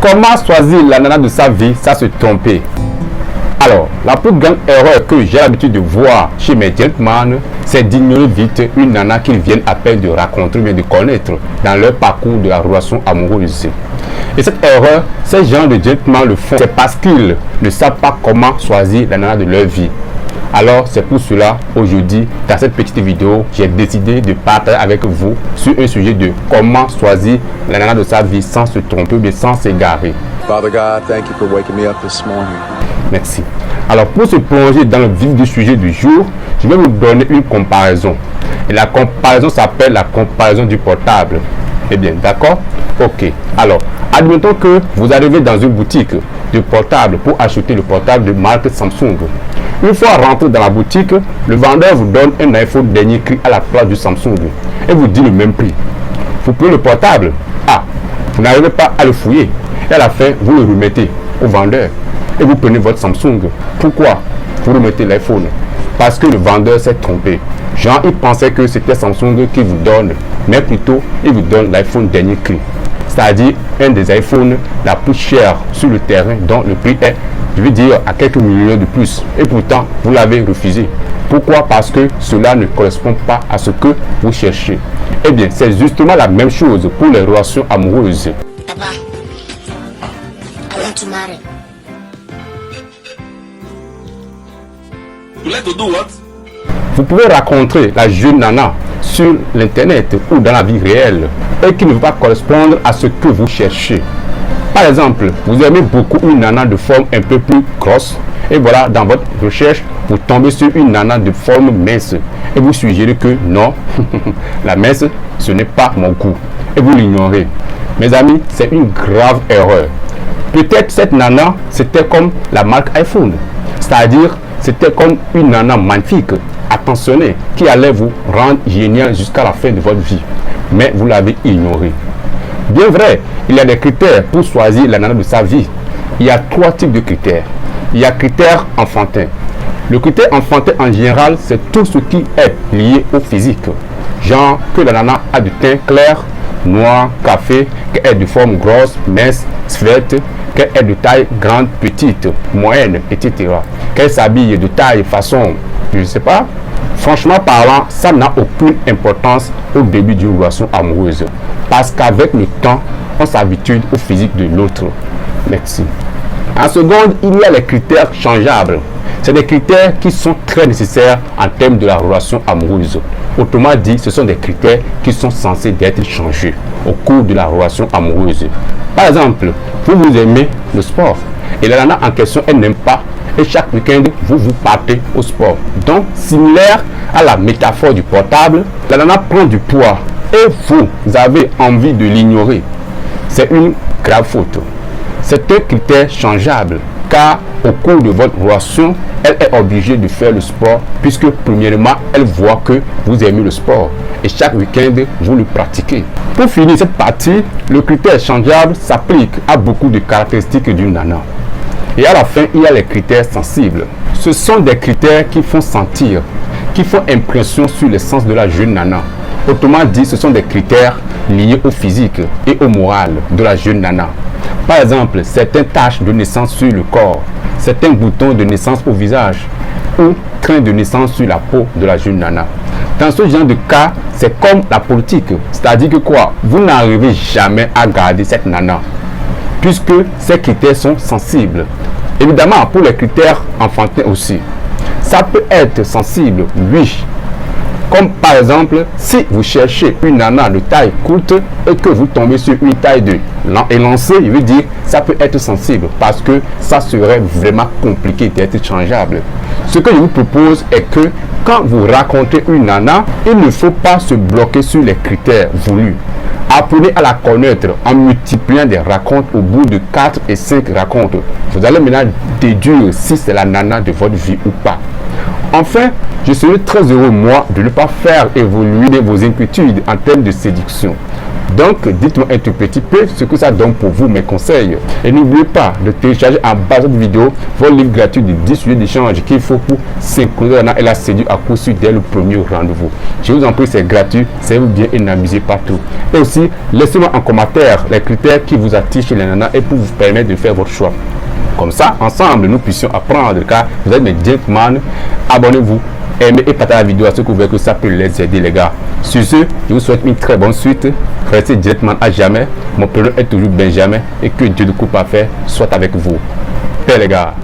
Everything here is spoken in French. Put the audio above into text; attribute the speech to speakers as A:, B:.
A: Comment choisir la nana de sa vie sans se tromper? Alors, la plus grande erreur que j'ai l'habitude de voir chez mes gentlemen, c'est d'ignorer vite une nana qu'ils viennent à peine de rencontrer, bien de connaître dans leur parcours de la relation amoureuse. Et cette erreur, ces gens de gentlemen le font, c'est parce qu'ils ne savent pas comment choisir la nana de leur vie. Alors, c'est pour cela, aujourd'hui, dans cette petite vidéo, j'ai décidé de partager avec vous sur un sujet de comment choisir la nana de sa vie sans se tromper, mais sans s'égarer.
B: Father God, thank you for waking me up this morning.
A: Merci. Alors, pour se plonger dans le vif du sujet du jour, je vais vous donner une comparaison. Et la comparaison s'appelle la comparaison du portable. Eh bien, d'accord? Ok. Alors, admettons que vous arrivez dans une boutique de portable pour acheter le portable de marque Samsung. Une fois rentré dans la boutique, le vendeur vous donne un iPhone dernier cri à la place du Samsung et vous dit le même prix. Vous prenez le portable. Ah, vous n'arrivez pas à le fouiller. Et à la fin, vous le remettez au vendeur et vous prenez votre Samsung. Pourquoi vous remettez l'iPhone? Parce que le vendeur s'est trompé. Genre, il pensait que c'était Samsung qui vous donne, mais plutôt, il vous donne l'iPhone dernier cri. C'est-à-dire un des iPhones la plus chère sur le terrain, dont le prix est, je veux dire, à quelques millions de plus. Et pourtant, vous l'avez refusé. Pourquoi? Parce que cela ne correspond pas à ce que vous cherchez. Eh bien, c'est justement la même chose pour les relations amoureuses.
C: Papa, I want to marry.
D: You like to do what?
A: Vous pouvez rencontrer la jeune nana sur l'internet ou dans la vie réelle et qui ne va pas correspondre à ce que vous cherchez. Par exemple, vous aimez beaucoup une nana de forme un peu plus grosse et voilà, dans votre recherche, vous tombez sur une nana de forme mince et vous suggérez que non, la mince, ce n'est pas mon goût et vous l'ignorez. Mes amis, c'est une grave erreur. Peut-être cette nana, c'était comme la marque iPhone, c'est-à-dire c'était comme une nana magnifique, attentionnée, qui allait vous rendre génial jusqu'à la fin de votre vie. Mais vous l'avez ignoré. Bien vrai, il y a des critères pour choisir la nana de sa vie. Il y a 3 types de critères. Il y a critères enfantins. Le critère enfantin en général, c'est tout ce qui est lié au physique. Genre que la nana a du teint clair, noir, café, qu'elle est de forme grosse, mince, svelte, qu'elle est de taille grande, petite, moyenne, etc. Qu'elle s'habille de taille, façon, je ne sais pas. Franchement parlant, ça n'a aucune importance au début d'une relation amoureuse. Parce qu'avec le temps, on s'habitue au physique de l'autre. Merci. En seconde, il y a les critères changeables. C'est des critères qui sont très nécessaires en termes de la relation amoureuse. Autrement dit, ce sont des critères qui sont censés être changés au cours de la relation amoureuse. Par exemple, vous aimez le sport et la nana en question, elle n'aime pas. Et chaque week-end, vous partez au sport. Donc, similaire à la métaphore du portable, la nana prend du poids et vous avez envie de l'ignorer. C'est une grave faute. C'est un critère changeable car au cours de votre relation, elle est obligée de faire le sport puisque premièrement, elle voit que vous aimez le sport et chaque week-end, vous le pratiquez. Pour finir cette partie, le critère changeable s'applique à beaucoup de caractéristiques d'une nana. Et à la fin, il y a les critères sensibles. Ce sont des critères qui font sentir, qui font impression sur le sens de la jeune nana. Autrement dit, ce sont des critères liés au physique et au moral de la jeune nana. Par exemple, certaines taches de naissance sur le corps, certains boutons de naissance au visage ou traits de naissance sur la peau de la jeune nana. Dans ce genre de cas, c'est comme la politique. C'est-à-dire que quoi? Vous n'arrivez jamais à garder cette nana puisque ces critères sont sensibles. Évidemment, pour les critères enfantins aussi, ça peut être sensible, oui. Comme par exemple, si vous cherchez une nana de taille courte et que vous tombez sur une taille de élancée, je veux dire, ça peut être sensible parce que ça serait vraiment compliqué d'être changeable. Ce que je vous propose est que quand vous rencontrez une nana, il ne faut pas se bloquer sur les critères voulus. Apprenez à la connaître en multipliant des rencontres au bout de 4 et 5 rencontres. Vous allez maintenant déduire si c'est la nana de votre vie ou pas. Enfin, je serai très heureux, moi, de ne pas faire évoluer vos inquiétudes en termes de séduction. Donc, dites-moi un tout petit peu ce que ça donne pour vous, mes conseils. Et n'oubliez pas de télécharger en bas de cette vidéo votre livre gratuit de 10 sujets d'échange qu'il faut pour synchroniser et la séduire à coup sûr dès le premier rendez-vous. Je vous en prie, c'est gratuit, c'est bien et n'abusez pas tout. Et aussi, laissez-moi en commentaire les critères qui vous attirent chez les nanas et pour vous permettre de faire votre choix. Comme ça, ensemble, nous puissions apprendre, car vous êtes mes gentlemen. Abonnez-vous, aimez et partagez la vidéo à ceux que vous voulez que ça peut les aider, les gars. Sur ce, je vous souhaite une très bonne suite. Restez gentleman à jamais. Mon prénom est toujours Benjamin et que Dieu de coupe à faire soit avec vous. Paix, les gars.